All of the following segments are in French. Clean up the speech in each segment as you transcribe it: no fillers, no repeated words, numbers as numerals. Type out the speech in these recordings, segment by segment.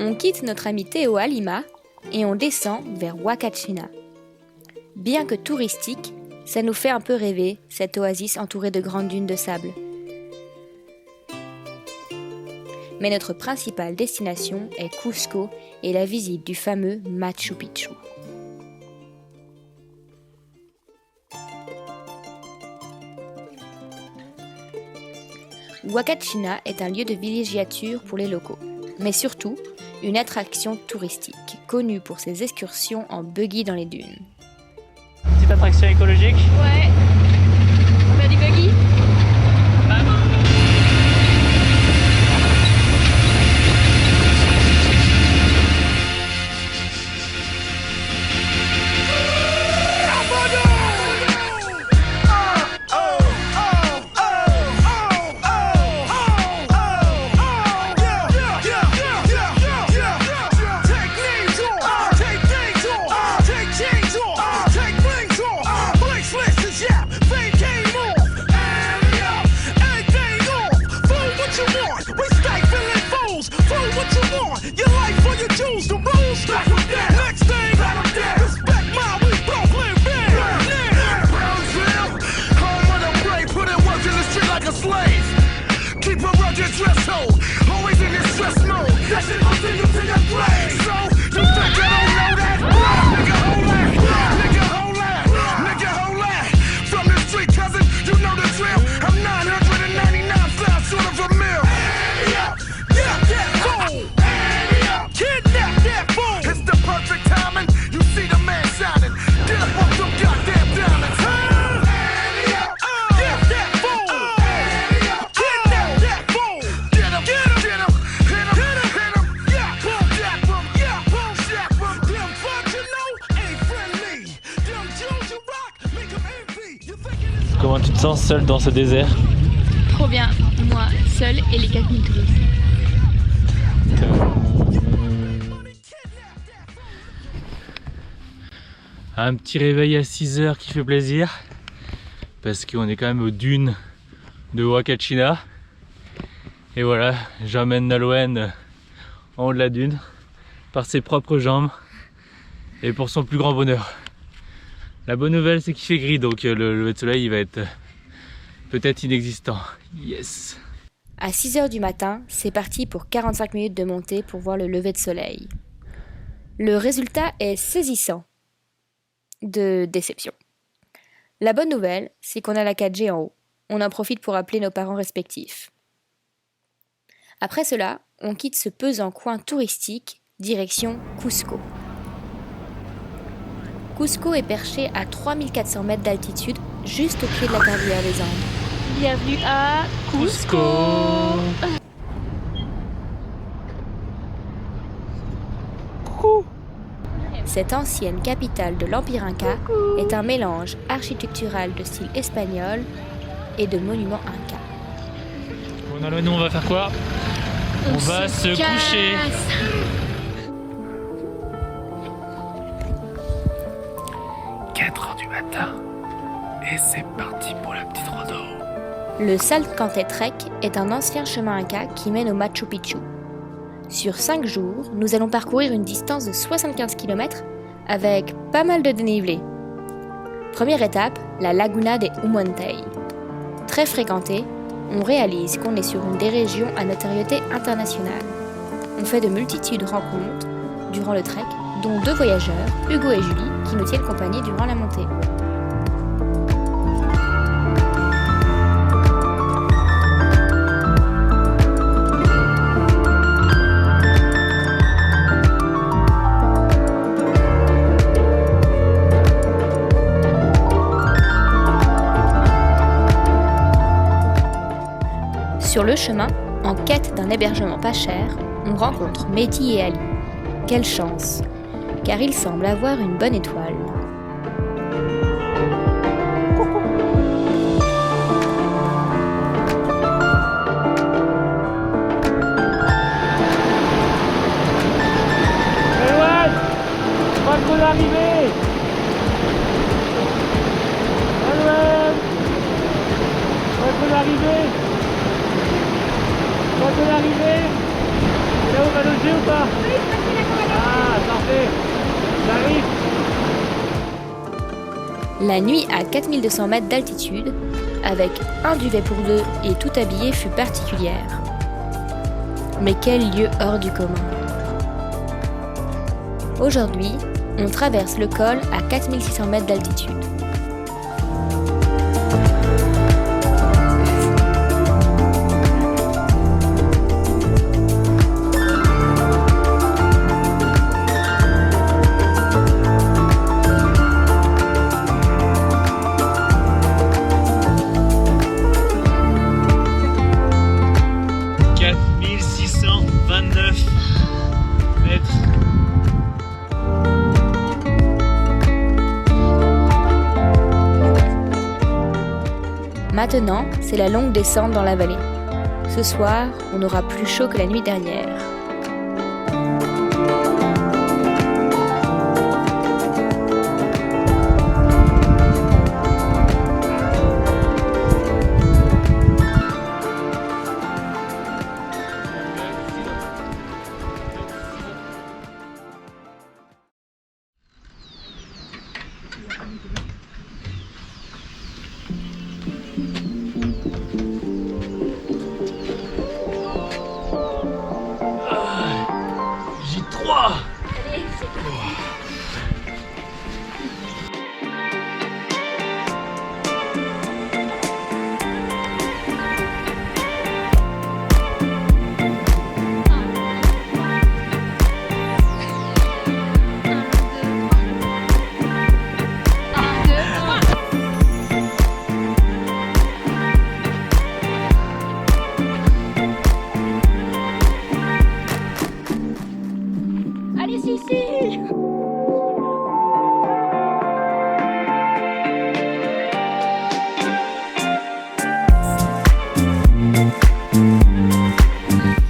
On quitte notre ami Théo à Lima et on descend vers Huacachina. Bien que touristique, ça nous fait un peu rêver, cette oasis entourée de grandes dunes de sable. Mais notre principale destination est Cusco et la visite du fameux Machu Picchu. Huacachina est un lieu de villégiature pour les locaux, mais surtout une attraction touristique, connue pour ses excursions en buggy dans les dunes. Petite attraction écologique. Ouais, on va du buggy. Comment tu te sens seul dans ce désert? Trop bien, moi, seule et les 4000 touristes. Un petit réveil à 6h qui fait plaisir parce qu'on est quand même aux dunes de Huacachina. Et voilà, j'emmène Nolwenn en haut de la dune par ses propres jambes et pour son plus grand bonheur. La bonne nouvelle, c'est qu'il fait gris, donc le lever de soleil il va être peut-être inexistant. Yes! À 6h du matin, c'est parti pour 45 minutes de montée pour voir le lever de soleil. Le résultat est saisissant de déception. La bonne nouvelle, c'est qu'on a la 4G en haut. On en profite pour appeler nos parents respectifs. Après cela, on quitte ce pesant coin touristique, direction Cusco. Cusco est perché à 3400 mètres d'altitude, juste au pied de la cordillère des Andes. Bienvenue à Cusco. Coucou. Cette ancienne capitale de l'Empire Inca est un mélange architectural de style espagnol et de monuments Inca. Bon alors nous on va faire quoi? On va se coucher. 4h du matin et c'est parti pour la petite rando. Le Salcantay Trek est un ancien chemin Inca qui mène au Machu Picchu. Sur 5 jours, nous allons parcourir une distance de 75 km avec pas mal de dénivelé. Première étape, la Laguna de Humantay. Très fréquentée, on réalise qu'on est sur une des régions à notoriété internationale. On fait de multitudes de rencontres durant le trek, dont 2 voyageurs, Hugo et Julie, qui nous tiennent compagnie durant la montée. Sur le chemin, en quête d'un hébergement pas cher, on rencontre Mehdi et Ali. Quelle chance, car ils semblent avoir une bonne étoile. Nolwenn, je crois qu'on est arrivé. Nolwenn, je crois qu'on est arrivé. Je crois qu'on est arrivé. Et là on va va loger ou pas? Oui, ah, parfait. J'arrive. La nuit à 4200 mètres d'altitude, avec un duvet pour deux et tout habillé, fut particulière. Mais quel lieu hors du commun! Aujourd'hui, on traverse le col à 4600 mètres d'altitude. Maintenant, c'est la longue descente dans la vallée. Ce soir, on aura plus chaud que la nuit dernière.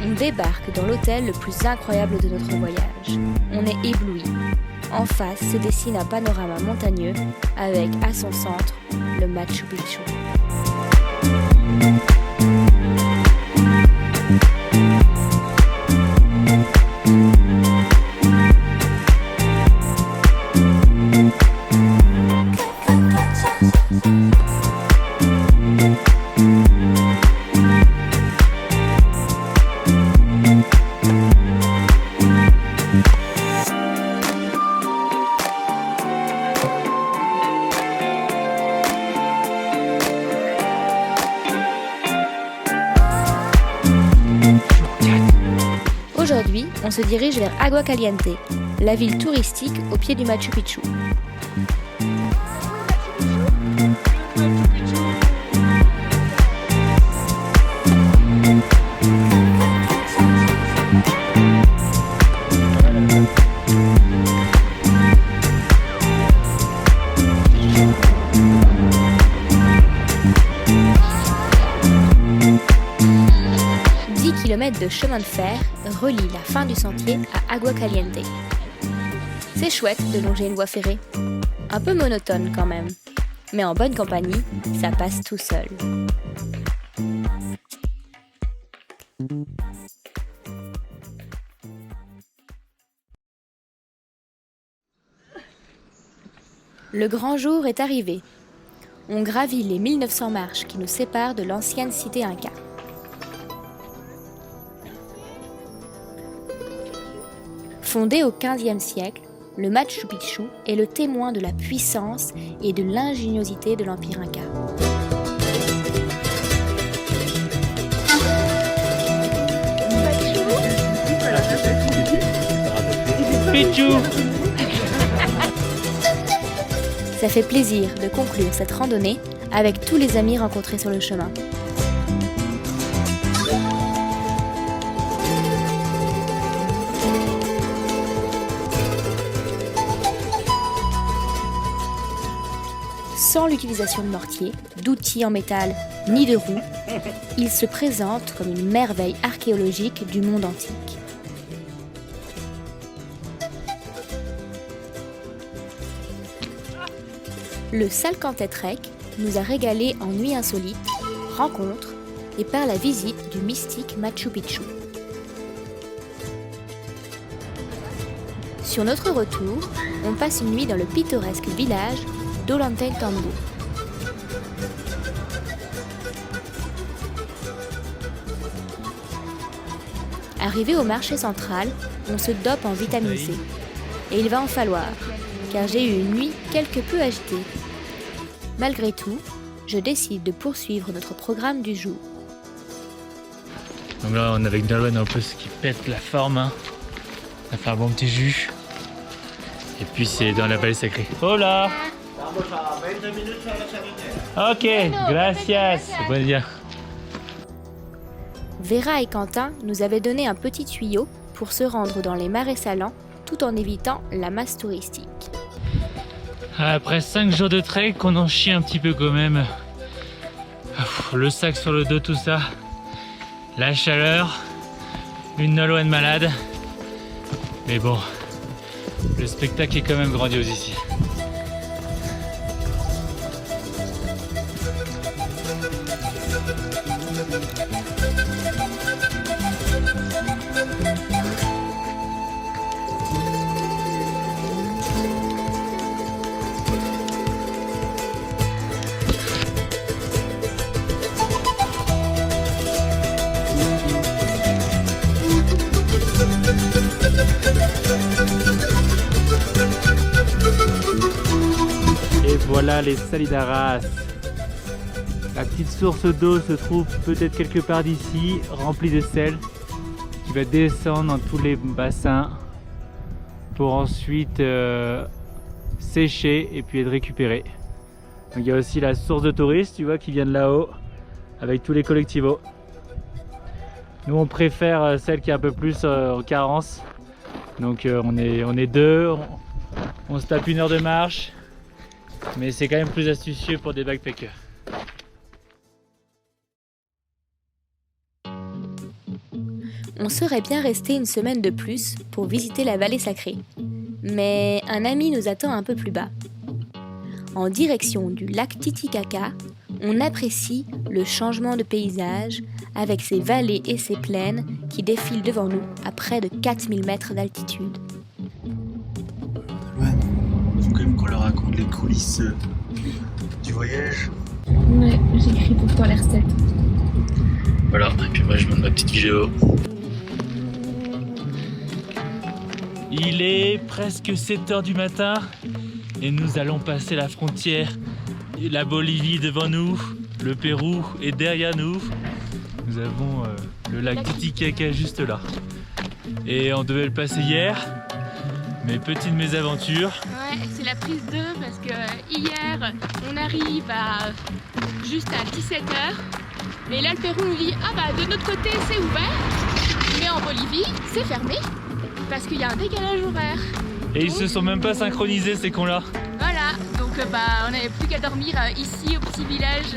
On débarque dans l'hôtel le plus incroyable de notre voyage. On est ébloui. En face se dessine un panorama montagneux avec à son centre le Machu Picchu. Aujourd'hui, on se dirige vers Agua Caliente, la ville touristique au pied du Machu Picchu. De chemin de fer relie la fin du sentier à Agua Caliente. C'est chouette de longer une voie ferrée. Un peu monotone quand même. Mais en bonne compagnie, ça passe tout seul. Le grand jour est arrivé. On gravit les 1900 marches qui nous séparent de l'ancienne cité Inca. Fondé au XVe siècle, le Machu Picchu est le témoin de la puissance et de l'ingéniosité de l'Empire Inca. Picchu. Ça fait plaisir de conclure cette randonnée avec tous les amis rencontrés sur le chemin. Sans l'utilisation de mortier, d'outils en métal, ni de roues, il se présente comme une merveille archéologique du monde antique. Le Salkantay Trek nous a régalé en nuits insolites, rencontres et par la visite du mystique Machu Picchu. Sur notre retour, on passe une nuit dans le pittoresque village d'Ollantaytambo. Arrivé au marché central, on se dope en vitamine C. Et il va en falloir, car j'ai eu une nuit quelque peu agitée. Malgré tout, je décide de poursuivre notre programme du jour. Donc là on est avec Nolwenn un peu ce qui pète la forme. Hein. On va faire un bon petit jus. Et puis c'est dans la vallée sacrée. Hola! Ok, gracias. Bon dia. Vera et Quentin nous avaient donné un petit tuyau pour se rendre dans les marais salants tout en évitant la masse touristique. Après 5 jours de trek, on en chie un petit peu quand même. Le sac sur le dos, tout ça. La chaleur. Une Nolwenn malade. Mais bon, le spectacle est quand même grandiose ici. Et voilà les Salidaras. La petite source d'eau se trouve peut-être quelque part d'ici, remplie de sel, qui va descendre dans tous les bassins pour ensuite sécher et puis être récupérée. Donc il y a aussi la source de touristes, tu vois, qui vient de là-haut, avec tous les collectivos. Nous on préfère celle qui est un peu plus en carence. Donc on est deux, on se tape 1 heure de marche, mais c'est quand même plus astucieux pour des backpackers. On serait bien resté une semaine de plus pour visiter la vallée sacrée. Mais un ami nous attend un peu plus bas. En direction du lac Titicaca, on apprécie le changement de paysage avec ses vallées et ses plaines qui défilent devant nous à près de 4000 mètres d'altitude. Il faut quand même qu'on leur raconte les coulisses du voyage. Ouais, j'écris pour toi les recettes. Voilà, et puis moi je monte ma petite vidéo. Il est presque 7h du matin et nous allons passer la frontière. La Bolivie devant nous, le Pérou est derrière nous. Nous avons le lac Titicaca juste là. Et on devait le passer hier, mais petite mésaventure. Ouais, c'est la prise 2 parce que hier on arrive juste à 17h. Et là le Pérou nous dit ah bah de notre côté c'est ouvert, mais en Bolivie c'est fermé parce qu'il y a un décalage horaire. Et ils se sont même pas synchronisés ces cons-là. Voilà, donc on n'avait plus qu'à dormir ici au petit village.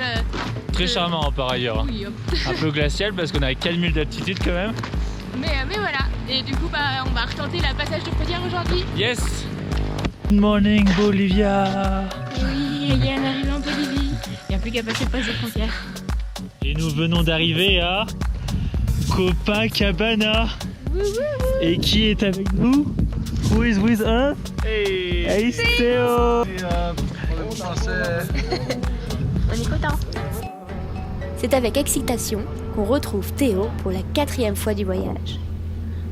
Très charmant par ailleurs. Oui, Un peu glacial parce qu'on a 4000 d'altitude quand même. mais voilà, et du coup on va retenter la passage de frontière aujourd'hui. Yes! Good morning Bolivia! Oui, il y a un arrivée en Bolivie, il n'y a plus qu'à passer le pass de frontière. Et nous venons d'arriver à Copacabana. Et qui est avec nous? Who is with us? Hey Théo! On est content. C'est avec excitation qu'on retrouve Théo pour la 4e fois du voyage.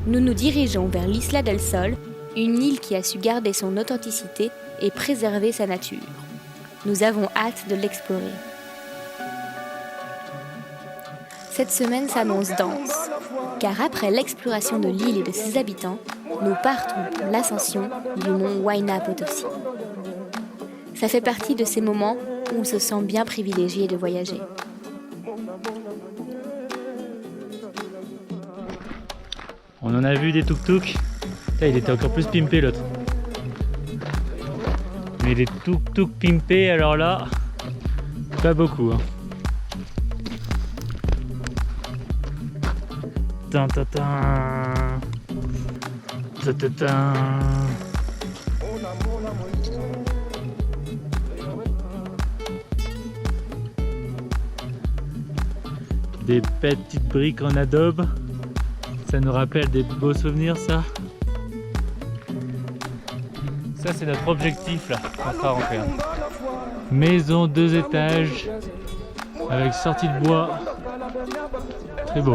Nous nous dirigeons vers l'Isla del Sol, une île qui a su garder son authenticité et préserver sa nature. Nous avons hâte de l'explorer. Cette semaine s'annonce dense, car après l'exploration de l'île et de ses habitants, nous partons pour l'ascension du mont Huayna Potosí. Ça fait partie de ces moments où on se sent bien privilégié de voyager. On en a vu des tuk-tuk. Il était encore plus pimpé l'autre. Mais les tuk-tuk pimpés, alors là, pas beaucoup. Hein. Tin, tin, tin. Tin, tin, tin. Des petites briques en adobe. Ça nous rappelle des beaux souvenirs, ça. Ça c'est notre objectif là, on sera rentré. Maison 2 étages avec sortie de bois. Très beau.